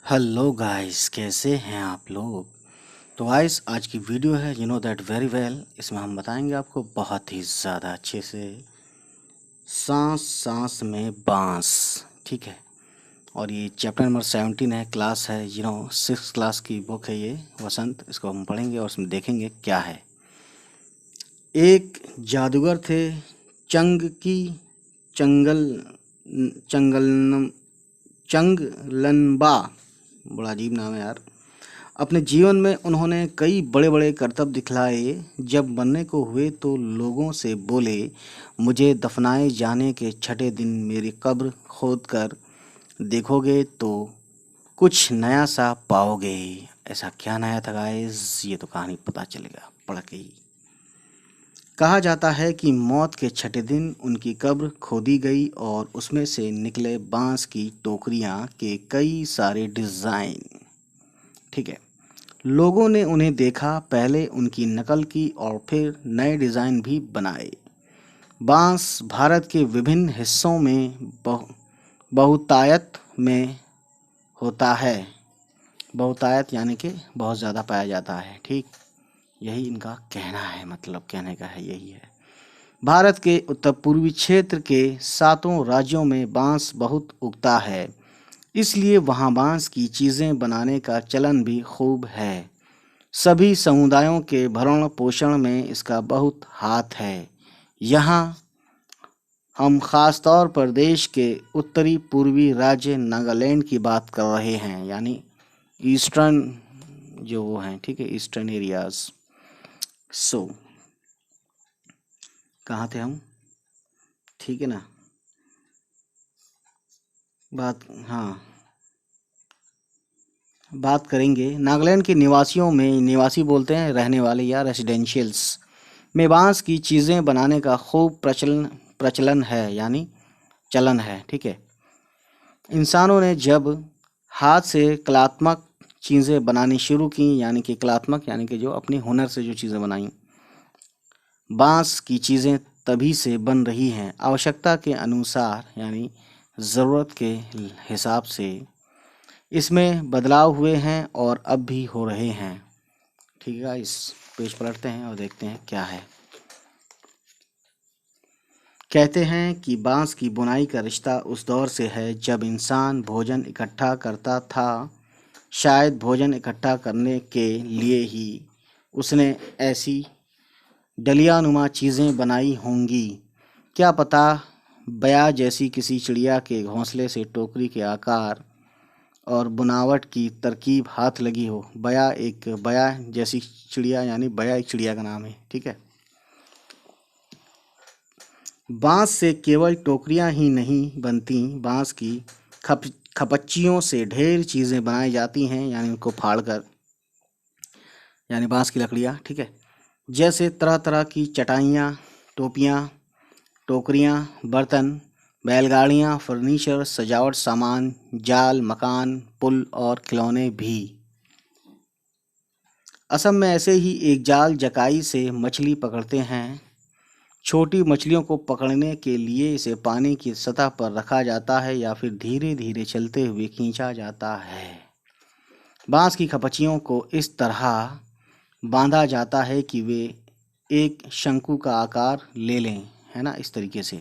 Hello guys, कैसे हैं आप लोग। तो गाइस, आज की वीडियो है you know that very well. इसमें हम बताएंगे आपको बहुत ही ज़्यादा अच्छे से सांस सांस में बांस। ठीक है। और ये चैप्टर नंबर 17 है, क्लास है यू नो 6 क्लास की बुक है ये वसंत। इसको हम पढ़ेंगे और इसमें देखेंगे क्या है। एक जादूगर थे, चंग की चंगल चंगलनम चंगलनबा। बड़ा अजीब नाम है यार। अपने जीवन में उन्होंने कई बड़े बड़े करतब दिखलाए। जब मरने को हुए तो लोगों से बोले, मुझे दफनाए जाने के छठे दिन मेरी कब्र खोद कर देखोगे तो कुछ नया सा पाओगे। ऐसा क्या नया था गाइस, ये तो कहानी पता चलेगा पढ़ के ही। कहा जाता है कि मौत के छठे दिन उनकी कब्र खोदी गई और उसमें से निकले बांस की टोकरियां के कई सारे डिज़ाइन। ठीक है। लोगों ने उन्हें देखा, पहले उनकी नकल की और फिर नए डिज़ाइन भी बनाए। बांस भारत के विभिन्न हिस्सों में बहुतायत में होता है। बहुतायत यानी कि बहुत ज़्यादा पाया जाता है। ठीक, यही इनका कहना है, मतलब कहने का है यही है। भारत के उत्तर पूर्वी क्षेत्र के 7 राज्यों में बांस बहुत उगता है, इसलिए वहाँ बांस की चीज़ें बनाने का चलन भी खूब है। सभी समुदायों के भरण पोषण में इसका बहुत हाथ है। यहाँ हम खास तौर पर देश के उत्तरी पूर्वी राज्य नागालैंड की बात कर रहे हैं, यानी ईस्टर्न जो वो हैं, ठीक है, ईस्टर्न एरियाज। सो कहाँ थे हम, ठीक है ना बात। हाँ, बात करेंगे नागालैंड के निवासियों में। निवासी बोलते हैं रहने वाले या रेसिडेंशियल्स में बांस की चीज़ें बनाने का खूब प्रचलन है, यानी चलन है। ठीक है। इंसानों ने जब हाथ से कलात्मक चीज़ें बनानी शुरू की, यानी कि कलात्मक यानी कि जो अपने हुनर से जो चीज़ें बनाई, बांस की चीज़ें तभी से बन रही हैं। आवश्यकता के अनुसार यानी ज़रूरत के हिसाब से इसमें बदलाव हुए हैं और अब भी हो रहे हैं। ठीक है, इस पेज पलटते हैं और देखते हैं क्या है। कहते हैं कि बांस की बुनाई का रिश्ता उस दौर से है जब इंसान भोजन इकट्ठा करता था। शायद भोजन इकट्ठा करने के लिए ही उसने ऐसी डलियानुमा चीज़ें बनाई होंगी। क्या पता बया जैसी किसी चिड़िया के घोंसले से टोकरी के आकार और बनावट की तरकीब हाथ लगी हो। बया जैसी चिड़िया, यानी बया एक चिड़िया का नाम है। ठीक है। बांस से केवल टोकरियां ही नहीं बनती, बांस की खप खपच्चियों से ढेर चीज़ें बनाई जाती हैं, यानी उनको फाड़कर, यानी बांस की लकड़ियाँ। ठीक है। जैसे तरह तरह की चटाइयाँ, टोपियाँ, टोकरियाँ, बर्तन, बैलगाड़ियाँ, फर्नीचर, सजावट सामान, जाल, मकान, पुल और खिलौने भी। असम में ऐसे ही एक जाल जकाई से मछली पकड़ते हैं। छोटी मछलियों को पकड़ने के लिए इसे पानी की सतह पर रखा जाता है या फिर धीरे धीरे चलते हुए खींचा जाता है। बांस की खपच्चियों को इस तरह बांधा जाता है कि वे एक शंकु का आकार ले लें, है ना, इस तरीके से।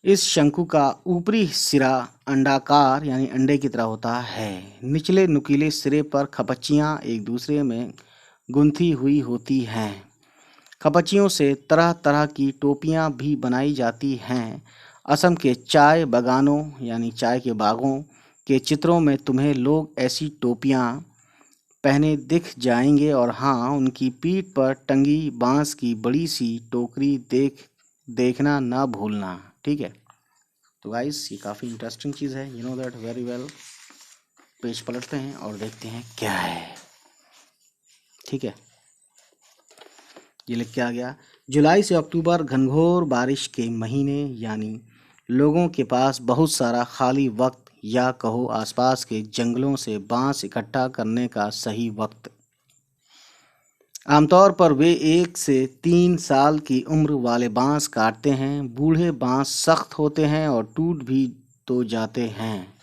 इस शंकु का ऊपरी सिरा अंडाकार यानी अंडे की तरह होता है। निचले नुकीले सिरे पर खपच्चियाँ एक दूसरे में गुंथी हुई होती हैं। खपच्चियों से तरह तरह की टोपियाँ भी बनाई जाती हैं। असम के चाय बागानों यानी चाय के बागों के चित्रों में तुम्हें लोग ऐसी टोपियाँ पहने दिख जाएंगे, और हाँ, उनकी पीठ पर टंगी बांस की बड़ी सी टोकरी देखना ना भूलना। ठीक है। तो गाइस, ये काफ़ी इंटरेस्टिंग चीज़ है, you know that very well. Page पलटते हैं और देखते हैं क्या है। ठीक है। ये लिख के आ गया, जुलाई से अक्टूबर घनघोर बारिश के महीने, यानी लोगों के पास बहुत सारा खाली वक्त, या कहो आसपास के जंगलों से बांस इकट्ठा करने का सही वक्त। आमतौर पर वे 1 से 3 साल की उम्र वाले बांस काटते हैं। बूढ़े बांस सख्त होते हैं और टूट भी तो जाते हैं।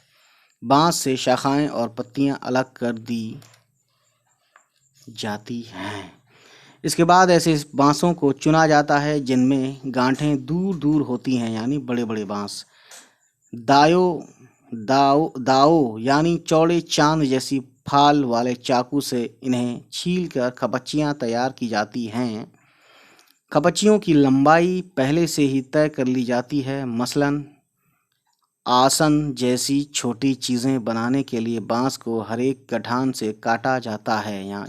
बांस से शाखाएं और पत्तियां अलग कर दी जाती हैं। इसके बाद ऐसे बांसों को चुना जाता है जिनमें गांठें दूर दूर होती हैं, यानी बड़े बड़े बांस। दायो दाओ दाओ यानी चौड़े चांद जैसी फाल वाले चाकू से इन्हें छील कर खपच्चियाँ तैयार की जाती हैं। खपच्चियों की लंबाई पहले से ही तय कर ली जाती है। मसलन आसन जैसी छोटी चीज़ें बनाने के लिए बांस को हर एक गठान से काटा जाता है। यहाँ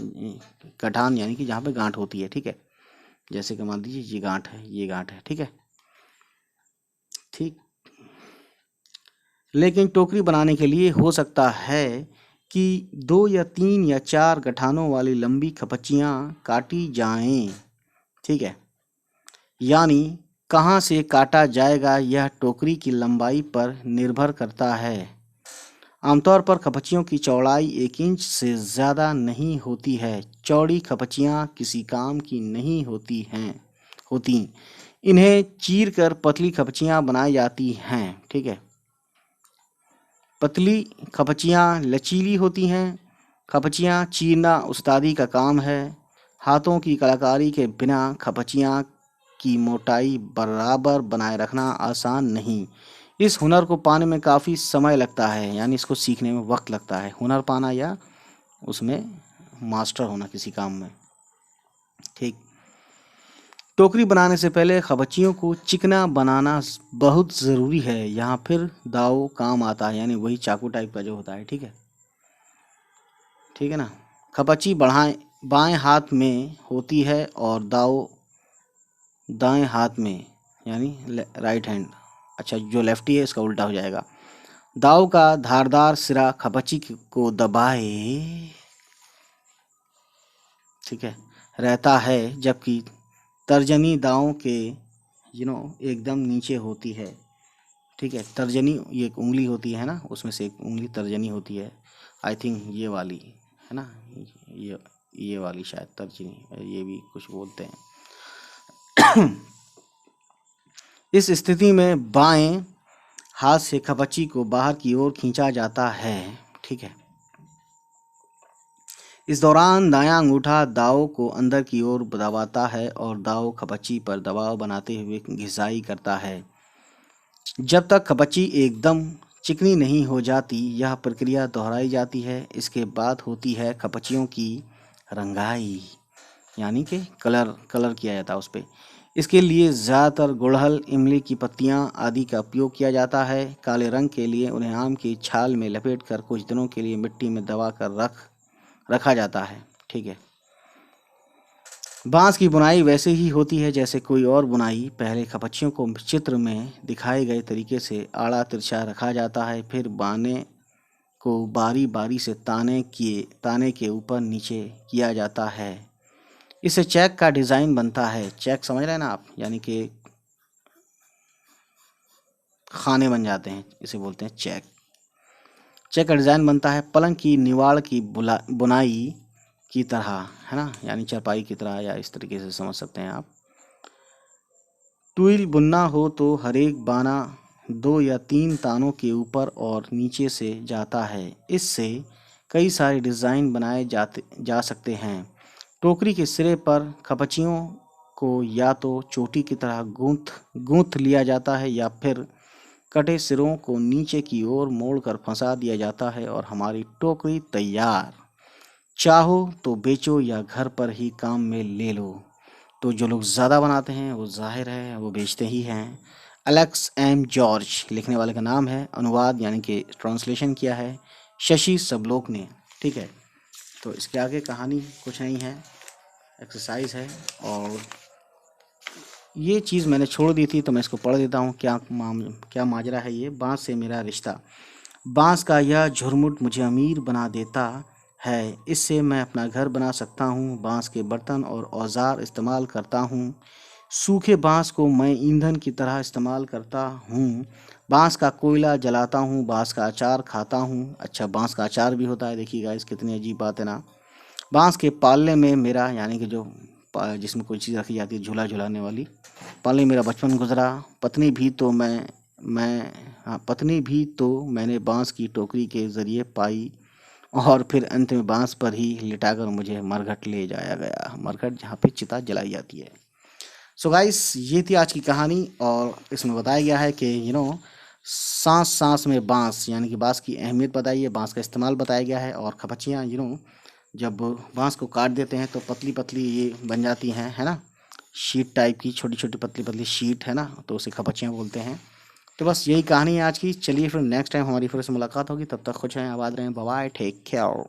गठान यानी कि जहाँ पे गांठ होती है, ठीक है। जैसे कि मान लीजिए ये गांठ है, ये गांठ है, ठीक है, ठीक। लेकिन टोकरी बनाने के लिए हो सकता है कि 2 या 3 या 4 गठानों वाली लंबी खपच्चियाँ काटी जाएं, ठीक है। यानी कहाँ से काटा जाएगा यह टोकरी की लंबाई पर निर्भर करता है। आमतौर पर खपच्चियों की चौड़ाई 1 इंच से ज़्यादा नहीं होती है। चौड़ी खपच्चियाँ किसी काम की नहीं होती। इन्हें चीर कर पतली खपच्चियाँ बनाई जाती हैं, ठीक है। पतली खपच्चियाँ लचीली होती हैं। खपच्चियाँ चीरना उस्तादी का काम है। हाथों की कलाकारी के बिना खपच्चियाँ की मोटाई बराबर बनाए रखना आसान नहीं। इस हुनर को पाने में काफ़ी समय लगता है, यानी इसको सीखने में वक्त लगता है। हुनर पाना या उसमें मास्टर होना किसी काम में, ठीक। टोकरी बनाने से पहले खपच्चियों को चिकना बनाना बहुत ज़रूरी है। यहाँ फिर दाव काम आता है, यानी वही चाकू टाइप का जो होता है, ठीक है, ठीक है ना। खपच्ची बाएं हाथ में होती है और दाव दाएं हाथ में, यानी राइट हैंड। अच्छा, जो लेफ्टी है इसका उल्टा हो जाएगा। दाव का धारदार सिरा खपच्ची को दबाए, ठीक है, रहता है, जबकि तर्जनी दाव के एकदम नीचे होती है, ठीक है। तर्जनी ये एक उंगली होती है ना, उसमें से एक उंगली तर्जनी होती है। आई थिंक ये वाली है ना, ये वाली शायद तर्जनी, ये भी कुछ बोलते हैं। इस स्थिति में बाएं हाथ से खपच्ची को बाहर की ओर खींचा जाता है, ठीक है। इस दौरान दायां अंगूठा दाव को अंदर की ओर दबाता है और दाव खपच्ची पर दबाव बनाते हुए घिसाई करता है। जब तक खपच्ची एकदम चिकनी नहीं हो जाती यह प्रक्रिया दोहराई जाती है। इसके बाद होती है खपच्चियों की रंगाई, यानी कि कलर किया जाता है उस पर। इसके लिए ज़्यादातर गुड़हल, इमली की पत्तियां आदि का उपयोग किया जाता है। काले रंग के लिए उन्हें आम की छाल में लपेटकर कुछ दिनों के लिए मिट्टी में दबा कर रखा जाता है, ठीक है। बांस की बुनाई वैसे ही होती है जैसे कोई और बुनाई। पहले खपच्चियों को चित्र में दिखाए गए तरीके से आड़ा तिरछा रखा जाता है, फिर बाने को बारी बारी से ताने के ऊपर नीचे किया जाता है। इससे चेक का डिज़ाइन बनता है। चेक समझ रहे हैं ना आप, यानी कि खाने बन जाते हैं, इसे बोलते हैं चेक। चेक का डिज़ाइन बनता है पलंग की निवाड़ की बुनाई की तरह, है ना, यानी चारपाई की तरह, या इस तरीके से समझ सकते हैं आप। ट्विल बुनना हो तो हर एक बाना 2 या 3 तानों के ऊपर और नीचे से जाता है। इससे कई सारे डिज़ाइन बनाए जा सकते हैं। टोकरी के सिरे पर खपच्चियों को या तो चोटी की तरह गूंथ लिया जाता है या फिर कटे सिरों को नीचे की ओर मोड़कर फंसा दिया जाता है और हमारी टोकरी तैयार। चाहो तो बेचो या घर पर ही काम में ले लो। तो जो लोग ज़्यादा बनाते हैं वो जाहिर है वो बेचते ही हैं। एलेक्स एम जॉर्ज लिखने वाले का नाम है। अनुवाद यानी कि ट्रांसलेशन किया है शशि सबलोक ने, ठीक है। तो इसके आगे कहानी कुछ नहीं है, एक्सरसाइज है। और ये चीज़ मैंने छोड़ दी थी तो मैं इसको पढ़ देता हूँ। क्या माजरा है ये। बांस से मेरा रिश्ता। बांस का यह झुरमुट मुझे अमीर बना देता है। इससे मैं अपना घर बना सकता हूँ। बांस के बर्तन और औजार इस्तेमाल करता हूँ। सूखे बांस को मैं ईंधन की तरह इस्तेमाल करता हूँ। बांस का कोयला जलाता हूँ। बांस का अचार खाता हूँ। अच्छा, बांस का अचार भी होता है। देखिएगा इस कितनी अजीब बात है ना। बांस के पालने में मेरा, यानी कि जो जिसमें कोई चीज़ रखी जाती है झूला झुलाने वाली, पालने मेरा बचपन गुजरा। पत्नी भी तो मैं हाँ, पत्नी भी तो मैंने बांस की टोकरी के जरिए पाई और फिर अंत में बांस पर ही लिटाकर मुझे मरघट ले जाया गया। मरघट जहाँ पे चिता जलाई जाती है। सो गाइस, ये थी आज की कहानी और इसमें बताया गया है कि सांस सांस में बांस, यानी कि बांस की अहमियत बताई है, बांस का इस्तेमाल बताया गया है। और खपच्चियाँ जब बांस को काट देते हैं तो पतली पतली ये बन जाती हैं, है ना, शीट टाइप की, छोटी छोटी पतली पतली शीट, है ना, तो उसे खपच्चियाँ बोलते हैं। तो बस यही कहानी है आज की। चलिए फिर नेक्स्ट टाइम हमारी फिर से मुलाकात होगी, तब तक खुश रहें, आबाद रहें, बाय बाय, टेक केयर।